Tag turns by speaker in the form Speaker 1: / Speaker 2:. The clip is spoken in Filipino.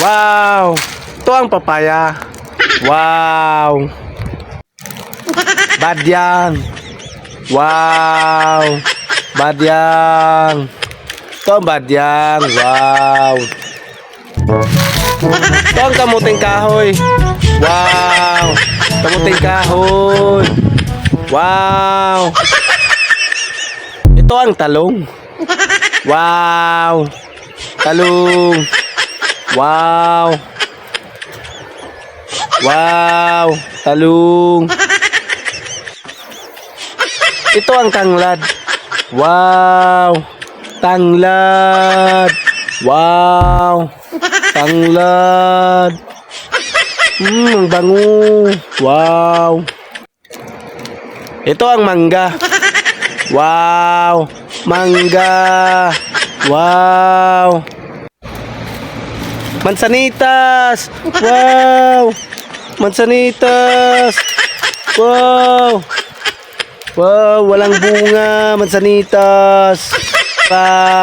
Speaker 1: Wow! Ito ang papaya. Wow! Bad yan. Wow! Bad yan. Ito ang bad yan. Wow! Ito ang kamuting kahoy. Wow! Kamuting kahoy. Wow! Ito ang talong. Wow! Talong. Wow! Wow! Talong. Ito ang tanglad. Wow! Tanglad. Wow! Tanglad. Ang bango. Wow! Ito ang mangga. Wow! Mangga. Wow! Mansanitas. Wow! Mansanitas. Wow! Wow, walang bunga, mansanitas. Wow!